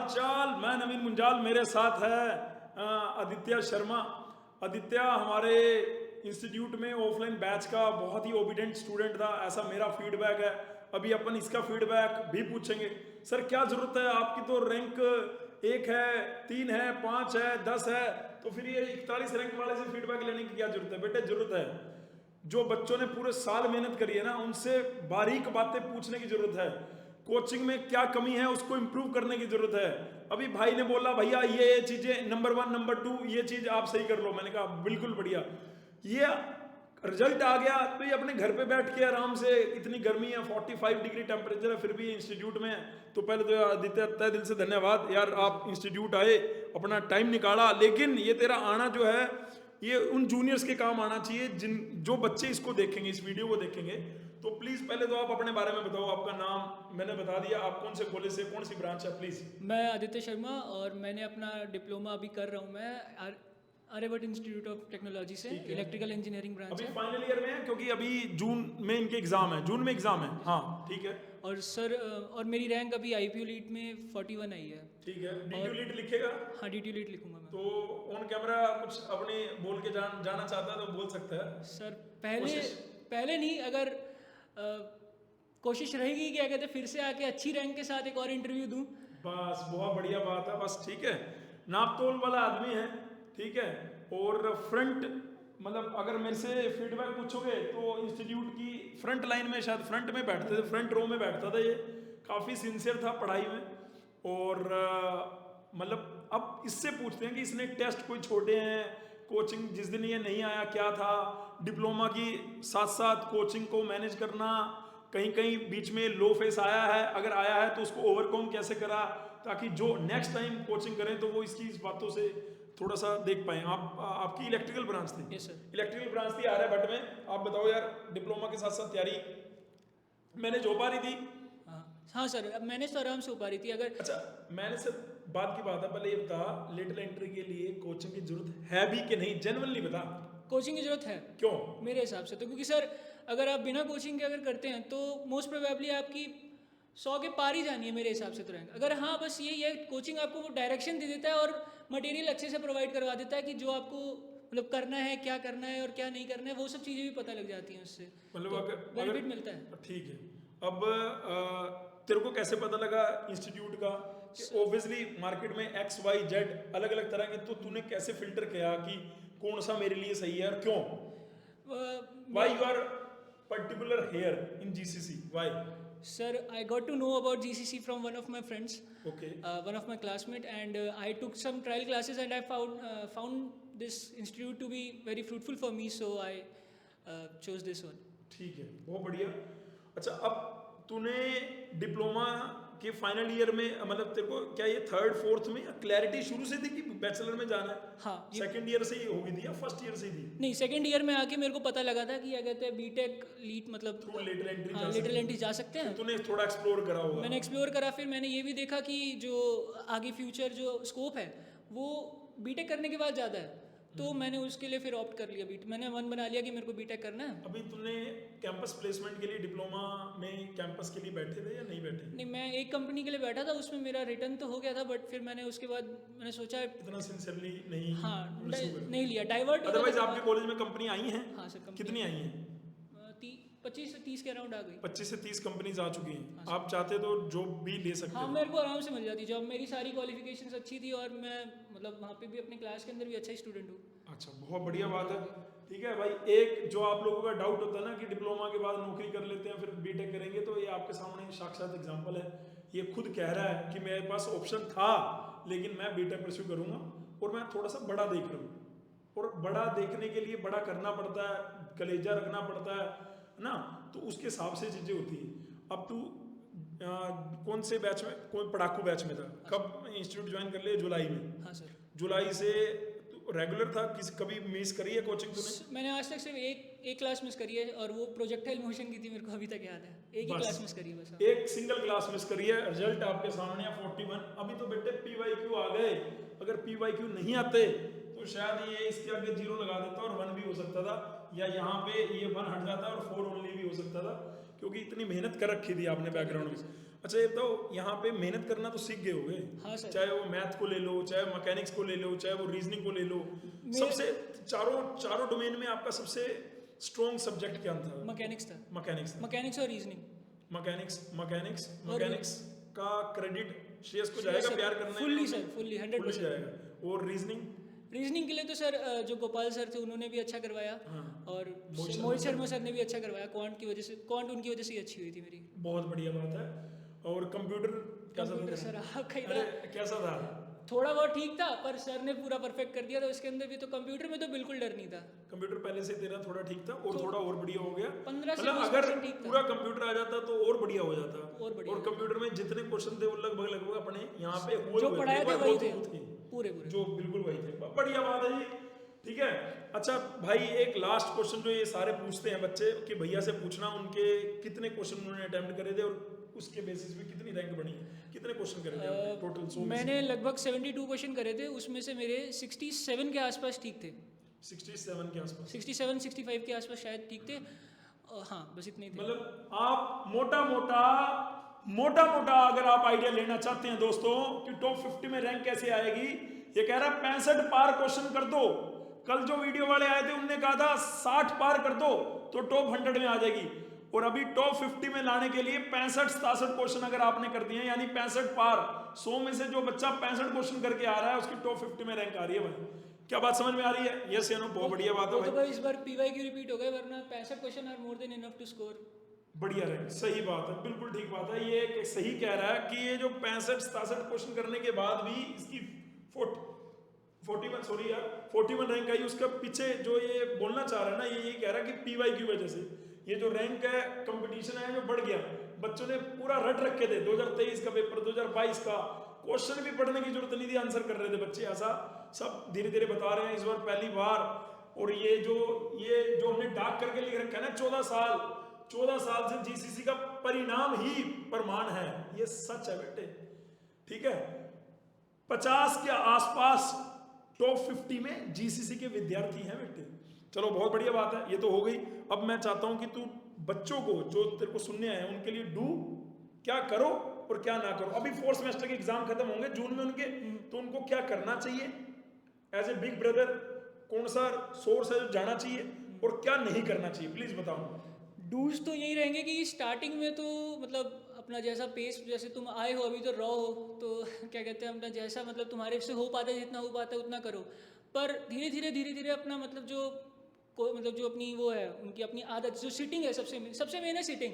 हाल चाल। मैं नवीन मुंजाल, मेरे साथ है आदित्य शर्मा। आदित्य हमारे इंस्टीट्यूट में ऑफलाइन बैच का बहुत ही ओबीडेंट स्टूडेंट था, ऐसा मेरा फीडबैक है। अभी अपन इसका फीडबैक भी पूछेंगे। सर क्या जरूरत है, आपकी तो रैंक 1 है, 3 है, 5 है, 10 है, तो फिर ये 41 रैंक वाले से फीडबैक लेने की क्या जरूरत है? बेटे जरूरत है, जो बच्चों ने पूरे साल मेहनत करी है ना, उनसे बारीक बातें पूछने की जरूरत है। कोचिंग में क्या कमी है उसको इंप्रूव करने की जरूरत है। अभी भाई ने बोला भैया ये चीजें नंबर 1 नंबर 2 ये चीज आप सही कर लो, मैंने कहा बिल्कुल बढ़िया। ये रिजल्ट आ गया तो ये अपने घर पे बैठ के आराम से, इतनी गर्मी है, 45 डिग्री टेम्परेचर है, फिर भी इंस्टीट्यूट में है। तो पहले तो आदित्य तहे दिल से धन्यवाद यार, आप इंस्टीट्यूट आए, अपना टाइम निकाला। लेकिन ये तेरा आना जो है ये उन जूनियर्स के काम आना चाहिए जिन जो बच्चे इसको देखेंगे, इस वीडियो को देखेंगे। तो प्लीज पहले तो आप अपने बारे में बताओ। आपका नाम मैंने बता दिया, आप कौन से कॉलेज से, कौन सी ब्रांच है प्लीज? मैं आदित्य शर्मा और मैंने अपना डिप्लोमा अभी कर रहा हूँ मैं आर्यभट्ट इंस्टीट्यूट ऑफ टेक्नोलॉजी से, इलेक्ट्रिकल इंजीनियरिंग ब्रांच अभी है। फाइनल ईयर में है क्योंकि अभी जून में इनके एग्जाम है, जून में एग्जाम है। हाँ ठीक है। और सर और मेरी रैंक अभी IPU लीड में 41 आई है। ठीक है, डीटू लीड लिखेगा हाँ, DTU लीड लिखूंगा मैं। तो ऑन कैमरा कुछ अपने बोल के जाना चाहता है तो बोल सकता है। सर पहले कोशिश। पहले नहीं, अगर कोशिश रहेगी क्या कहते हैं, फिर से आके अच्छी रैंक के साथ एक और इंटरव्यू दूँ। बस बहुत बढ़िया बात है, बस ठीक है। नाप तोल वाला आदमी है, ठीक है। और फ्रंट मतलब अगर मेरे से फीडबैक पूछोगे तो इंस्टीट्यूट की फ्रंट लाइन में, शायद फ्रंट में बैठते थे, फ्रंट रो में बैठता था ये। काफ़ी सिंसियर था पढ़ाई में। और मतलब अब इससे पूछते हैं कि इसने टेस्ट कोई छोड़े हैं, कोचिंग जिस दिन ये नहीं आया क्या था, डिप्लोमा की साथ साथ कोचिंग को मैनेज करना, कहीं कहीं बीच में लो फेस आया है, अगर आया है तो उसको ओवरकम कैसे करा, ताकि जो नेक्स्ट टाइम कोचिंग करें तो वो इसकी इस बातों से थोड़ा सा देख पाए। आपकी इलेक्ट्रिकल ब्रांच थी? Yes sir. इलेक्ट्रिकल ब्रांच थी आर्यभट्ट में। आप बताओ यार, डिप्लोमा के साथ साथ तैयारी मैनेज हो पा रही थी? हाँ सर, अब मैंने तो आराम से हो पा रही थी। अगर अच्छा, मैंने से बाद की बात है, पहले ये बता, लिटिल एंट्री के लिए कोचिंग की जरूरत है भी कि नहीं? जेन्युइनली बता। कोचिंग की ज़रूरत है क्यों? मेरे हिसाब से तो, क्योंकि सर अगर आप बिना कोचिंग के अगर करते हैं तो मोस्ट प्रोबेबली आपकी 100 के पार ही जानी है मेरे हिसाब से तो रैंक। अगर हाँ बस यही है, कोचिंग आपको वो डायरेक्शन दे देता है और मटेरियल अच्छे से प्रोवाइड करवा देता है कि जो आपको मतलब करना है, क्या करना है और क्या नहीं करना है, वो सब चीज़ें भी पता लग जाती हैं उससे, मतलब तो अगर बेनिफिट मिलता है। ठीक है। अब तेरे को कैसे पता लगा इंस्टीट्यूट का? ऑब्वियसली मार्केट में XYZ अलग अलग तरह के, तो तूने कैसे फिल्टर किया कि कौन सा मेरे लिए सही है और क्यों? Why you are particular here in GCC? Why? Sir, I got to know about GCC from one of my friends, okay. one of my classmate, and I took some trial classes and I found this institute to be very fruitful for me, so I chose this one. ठीक है, बहुत बढ़िया। अच्छा, अब तूने diploma के final year में, मतलब तेरे को क्या ये 3rd 4th में क्लैरिटी शुरू से थी कि बैचलर में जाना है? हाँ, सेकंड ईयर से ही हो गई थी या फर्स्ट ईयर से ही थी? नहीं, सेकेंड ईयर में आके मेरे को पता लगा था कि क्या कहते हैं बीटेक लीड मतलब थ्रू लिटिल एंट्री हाँ, लिटिल एंट्री जा सकते हैं। तूने थोड़ा एक्सप्लोर करा होगा। मैंने एक्सप्लोर करा, फिर मैंने ये भी देखा कि जो आगे फ्यूचर जो स्कोप है वो बीटेक करने के बाद ज़्यादा है, तो मैंने उसके लिए फिर ऑप्ट कर लिया मैंने मन बना लिया कि मेरे को बीटेक करना है। अभी तूने कैंपस प्लेसमेंट के लिए डिप्लोमा में कैंपस के लिए बैठे थे या नहीं बैठे? नहीं, मैं एक कंपनी के लिए बैठा था, उसमें मेरा रिटर्न तो हो गया था, बट फिर मैंने उसके बाद मैंने सोचा इतना सिंसियरली नहीं? हाँ, pursue करा। नहीं लिया, डाइवर्ट। अदरवाइज आपके कॉलेज में कंपनी आई हैं? हाँ सर, कंपनी कितनी आई हैं? 25 से 30 के अराउंड आ गई। 25 से 30 कंपनीज आ चुकी हैं। आप चाहते तो जॉब भी ले सकते हाँ, हो। मेरे को आराम से मिल जाती जॉब, मेरी सारी क्वालिफिकेशंस अच्छी थी और मैं मतलब वहाँ पे भी अपने क्लास के अंदर भी अच्छा ही स्टूडेंट हूँ। अच्छा, बहुत बढ़िया बात है। ठीक है भाई, एक जो आप लोगों का डाउट होता है ना कि डिप्लोमा के बाद नौकरी कर लेते हैं फिर बीटेक करेंगे, तो ये आपके सामने साक्षात एग्जांपल है। ये खुद कह रहा है कि मेरे पास ऑप्शन था लेकिन मैं बीटेक परस्यू करूंगा और मैं थोड़ा सा बड़ा देख रहा हूँ। और बड़ा देखने के लिए बड़ा करना पड़ता है, कलेजा रखना पड़ता है ना, तो उसके हिसाब से चीजें होती है। अब तू कौन से बैच में, कौन पढ़ाकू बैच में था? कब इंस्टीट्यूट ज्वाइन कर लिया? जुलाई में? हाँ सर। जुलाई से रेगुलर था? कभी मिस करी है कोचिंग तूने? मैंने आज तक सिर्फ एक क्लास मिस करी है और वो प्रोजेक्टाइल मोशन की थी, मेरे को अभी तक याद है। एक ही क्लास मिस करी है बस। एक सिंगल क्लास मिस करी है। रिजल्ट आपके सामने है 41। अभी तो बेटे PYQ आ गए, अगर PYQ नहीं आते तो शायद ये इसके आगे 0 लगा देता और 1 भी हो सकता था, या यहाँ पे ये 1 हट जाता और 4 ओनली भी हो सकता था, क्योंकि इतनी मेहनत कर रखी थी आपने बैकग्राउंड में। अच्छा ये बताओ, यहाँ पे मेहनत करना तो सीख गए होगे। हाँ सर। चाहे वो मैथ को ले लो, चाहे मैकेनिक्स को ले लो, चाहे वो रीजनिंग को ले लो, सबसे चारों डोमेन में आपका सबसे स्ट्रॉन्ग सब्जेक्ट क्या था? मैकेनिक्स था। मैकेनिक्स। मैकेनिक्स और रीजनिंग। मैकेनिक्स का क्रेडिट श्रेयस को जाएगा, प्यार करना है फुल्ली सर, फुल्ली 100% जाएगा। और रीजनिंग के लिए तो सर जो गोपाल सर थे उन्होंने भी अच्छा करवाया, और मोहित शर्मा सर ने भी अच्छा करवाया। क्वांट की वजह से, क्वांट उनकी वजह से ही अच्छी हुई थी मेरी। बहुत बढ़िया बात है। और कंप्यूटर कैसा था सर आपका कैसा था? थोड़ा बहुत ठीक था, पर सर ने पूरा परफेक्ट कर दिया था उसके अंदर भी। तो कंप्यूटर में तो बिल्कुल डर नहीं था। कंप्यूटर पहले से तेरा थोड़ा ठीक था, और थोड़ा और बढ़िया हो गया। 15 से मतलब 20% अगर ठीक था। पूरा कंप्यूटर आ जाता तो और बढ़िया हो जाता। और बढ़िया। और कंप्यूटर में जितने क्वेश्चन थे वो लगभग अपने यहाँ पे हुए जो हुए पढ़ाए थे वही थे, पूरे जो बिल्कुल वही थे। बढ़िया बात है जी। ठीक है। अच्छा भाई, एक लास्ट क्वेश्चन जो ये सारे पूछते हैं बच्चे कि भैया से पूछना उनके कितने क्वेश्चन उन्होंने अटेम्प्ट करे थे, और उसके बेसिस पे कितनी रैंक बनी, कितने क्वेश्चन करे थे टोटल? 100 मैंने लगभग 72 क्वेश्चन करे थे, उसमें से मेरे 67 के आसपास ठीक थे। 67 के आसपास, 67 65 के आसपास शायद ठीक थे। हाँ बस इतने ही थे। मतलब आप मोटा मोटा अगर आप आइडिया लेना चाहते हैं दोस्तों कि टॉप 50 में रैंक कैसे आएगी, ये कह रहा है 65 पार क्वेश्चन कर दो। कल जो वीडियो वाले आए थे उनने कहा था 60 पार कर दो तो टॉप 100 में आ जाएगी। और अभी टॉप 50 में लाने के लिए 65-67 क्वेश्चन अगर आपने कर दिए, यानी 65 पार, 100 में से जो बच्चा 65 क्वेश्चन करके आ रहा है उसकी टॉप 50 में रैंक आ रही है। भाई क्या बात समझ में आ रही है? यस या नो? बहुत बढ़िया बात है भाई। इस बार पीवाईक्यू रिपीट हो गए, वरना 65 question are more than enough to score. बढ़िया रैंक, सही बात है, बिल्कुल ठीक बात है। ये सही कह रहा है कि ये जो 65-67 क्वेश्चन करने के बाद भी इसकी 41 रैंक आई। उसका पीछे जो ये बोलना चाह रहा है ना, ये कह रहा है कि पीवाई की वजह से ये जो रैंक है, कंपटीशन है, जो बढ़ गया। बच्चों ने पूरा रट रखे थे 2023 का पेपर, 2022 का क्वेश्चन भी पढ़ने की जरूरत नहीं थी, आंसर कर रहे थे बच्चे। ऐसा सब धीरे धीरे बता रहे हैं इस बार पहली बार। और ये जो हमने डाक करके लिख रखा है ना, 14 साल से जीसीसी का परिणाम ही प्रमाण है, ये सच है बेटे। ठीक है, 50 के आसपास टॉप 50 में जीसीसी के विद्यार्थी हैं बेटे। चलो बहुत बढ़िया बात है, ये तो हो गई। अब मैं चाहता हूं कि तू बच्चों को जो तेरे को सुनने आए उनके लिए क्या करो और क्या ना करो। अभी 4th सेमेस्टर के एग्जाम खत्म होंगे जून में उनके, तो उनको क्या करना चाहिए एज ए बिग ब्रदर, कौन सा सोर्स है जो जाना चाहिए और क्या नहीं करना चाहिए, प्लीज बताओ। डूज तो यही रहेंगे कि स्टार्टिंग में तो मतलब अपना जैसा पेस, जैसे तुम आए हो अभी तो रॉ हो, तो क्या कहते हैं अपना जैसा मतलब तुम्हारे से हो पाता है, जितना हो पाता है उतना करो। पर धीरे धीरे अपना मतलब जो अपनी वो है उनकी अपनी आदत, जो सिटिंग है, सबसे मेन है सिटिंग।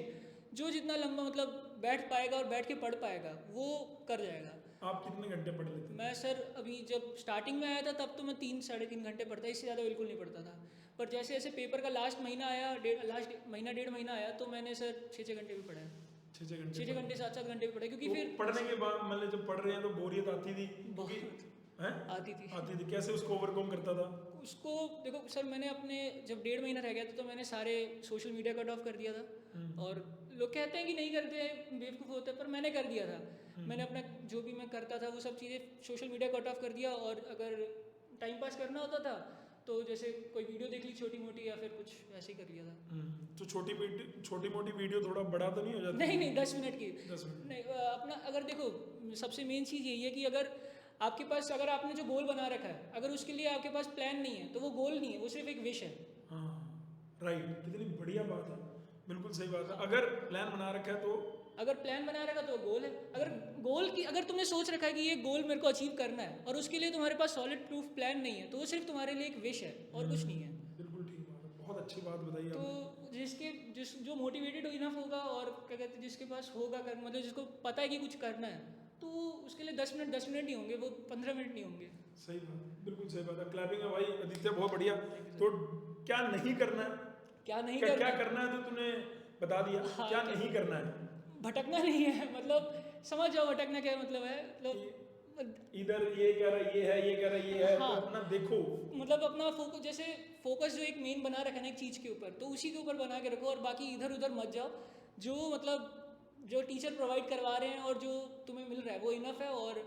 जो जितना लंबा मतलब बैठ पाएगा और बैठ के पढ़ पाएगा वो कर जाएगा। आप कितने घंटे पढ़ लेते? मैं सर अभी जब स्टार्टिंग में आया था तब तो मैं 3-3.5 घंटे पढ़ता, इससे ज़्यादा बिल्कुल नहीं पढ़ता था। पर जैसे जैसे पेपर का लास्ट महीना आया, लास्ट महीना 1.5 महीना आया, तो मैंने सर 6 घंटे भी पढ़ा है। 6 घंटे 7 घंटे भी पढ़े, क्योंकि तो फिर पढ़ने के बाद मतलब जब पढ़ रहे हैं तो बोरियत आती थी? आती थी। कैसे उसको ओवरकम करता था? उसको देखो सर, मैंने अपने जब 1.5 महीना रह गया था तो मैंने सारे सोशल मीडिया कट ऑफ कर दिया था। और लोग कहते हैं कि नहीं करते, बेवकूफ़ होते हैं, पर मैंने कर दिया था। मैंने अपना जो भी मैं करता था वो सब चीज़ें सोशल मीडिया कट ऑफ कर दिया। और अगर टाइम पास करना होता था तो जैसे कोई वीडियो देख ली छोटी मोटी, या फिर कुछ वैसे ही कर लिया था। तो छोटी मोटी वीडियो थोड़ा बड़ा तो नहीं हो जाता? नहीं 10 मिनट की। 10 मिनट नहीं, अपना अगर देखो सबसे मेन चीज़ यही है कि अगर आपके पास, अगर आपने जो गोल बना रखा है, अगर उसके लिए आपके पास प्लान नहीं है तो वो गोल नहीं है, वो सिर्फ एक विश है। हाँ राइट, कितनी बढ़िया बात है, बिल्कुल सही बात है। अगर प्लान बना रखा है तो, अगर प्लान बना रखा तो गोल है। अगर तुमने सोच रखा है कि ये गोल मेरे को अचीव करना है और उसके लिए तुम्हारे पास सॉलिड प्रूफ प्लान नहीं है, तो वो सिर्फ तुम्हारे लिए एक विश है और कुछ नहीं है। बिल्कुल ठीक बात है, बहुत अच्छी बात बताई तो जो मोटिवेटेड इनफ होगा और क्या कहते हैं जिसके पास होगा मतलब जिसको पता है कि कुछ करना है, तो उसके लिए 10 मिनट नहीं होंगे, वो 15 मिनट नहीं होंगे। सही बात, बिल्कुल सही बात है। क्लैपिंग है भाई आदित्य, बहुत बढ़िया। तो क्या नहीं करना है, क्या करना है तो तूने बता दिया। हाँ, क्या नहीं करना है? भटकना नहीं है, मतलब समझ जाओ भटकना क्या मतलब है। मतलब इधर ये कह रहा ये है, ये कह रहा ये है, हाँ, तो अपना देखो, मतलब अपना फोकस जो एक मेन बना रखा है ना एक चीज़ के ऊपर, तो उसी के ऊपर बना के रखो और बाकी इधर उधर मत जाओ। जो टीचर प्रोवाइड करवा रहे हैं और जो तुम्हें मिल रहा है वो इनफ है। और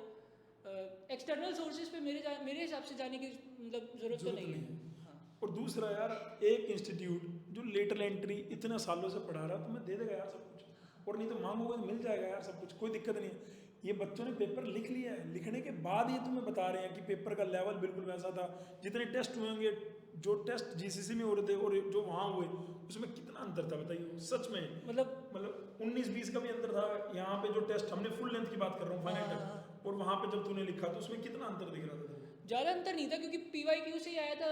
एक्सटर्नल सोर्सेज पे मेरे हिसाब से जाने की मतलब ज़रूरत तो नहीं है। हाँ। और दूसरा यार, एक इंस्टीट्यूट जो लेटर एंट्री इतने सालों से पढ़ा रहा, तुम्हें दे देगा यार सब कुछ। और नहीं तो मांगोगे तो मिल जाएगा यार सब कुछ, कोई दिक्कत नहीं है। ये बच्चों ने पेपर लिख लिया है, लिखने के बाद ये तुम्हें बता रहे हैं कि पेपर का लेवल बिल्कुल वैसा था। जितने टेस्ट हुए होंगे, जो टेस्ट जीसीसी में हो रहे थे और जो वहाँ हुए, उसमें कितना अंतर था बताइए सच में। मतलब 19-20 का भी अंतर था। यहाँ पे जो टेस्ट, हमने फुल लेंथ की बात कर रहा हूँ फाइनल टेस्ट, और वहाँ पे जब तूने लिखा तो उसमें कितना अंतर दिख रहा था तुमको? ज़्यादा अंतर नहीं था क्योंकि PYQ से ही आया था।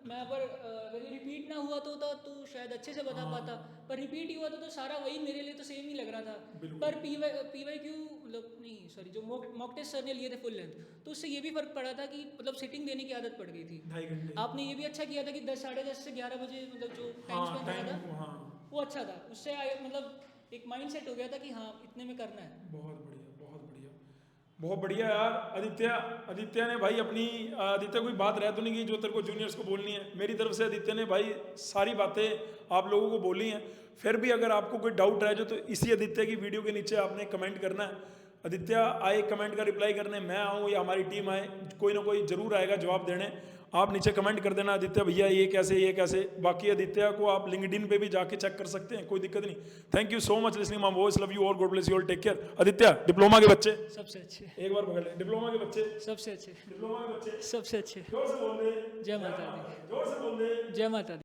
मैं पर अगर रिपीट ना हुआ तो शायद अच्छे से बता पाता, पर रिपीट ही हुआ था तो सारा वही मेरे लिए तो सेम ही लग रहा था। पर PYQ मतलब नहीं, सॉरी, जो मॉक टेस्ट सर ने लिए थे फुल लेंथ, तो उससे ये भी फर्क पड़ा था कि मतलब सिटिंग देने की आदत पड़ गई थी। 2.5 घंटे। आपने ये भी अच्छा किया था कि 10, साढ़े 10 से 11 बजे मतलब जो टाइम हाँ स्पेंड किया टाइम, था हाँ वो अच्छा था। उससे मतलब एक माइंड सेट हो गया था कि हाँ इतने में करना है। बहुत बढ़िया, बहुत बढ़िया, बहुत बढ़िया यार। आदित्य ने भाई अपनी, आदित्य कोई बात रह तो नहीं गई जो तेरे को जूनियर्स को बोलनी है? मेरी तरफ से आदित्य ने भाई सारी बातें आप लोगों को बोली हैं। फिर भी अगर आपको कोई डाउट रह जाए तो इसी आदित्य की वीडियो के नीचे आपने कमेंट करना है। आदित्य आए कमेंट का रिप्लाई करने, मैं आऊँ या हमारी टीम आए, कोई ना कोई जरूर आएगा जवाब देने। आप नीचे कमेंट कर देना आदित्य भैया ये कैसे ये कैसे। बाकी आदित्य को आप लिंक्डइन पे भी जाके चेक कर सकते हैं, कोई दिक्कत नहीं। Thank you so much listening my voice, love you all, God bless you all, take care. Aditya diploma के बच्चे सबसे अच्छे, एक बार पकड़ ले, डिप्लोमा के बच्चे सबसे अच्छे, डिप्लोमा के बच्चे सबसे अच्छे। जोर से बोल दे जय माता दी, जोर से बोल दे। जय माता दी।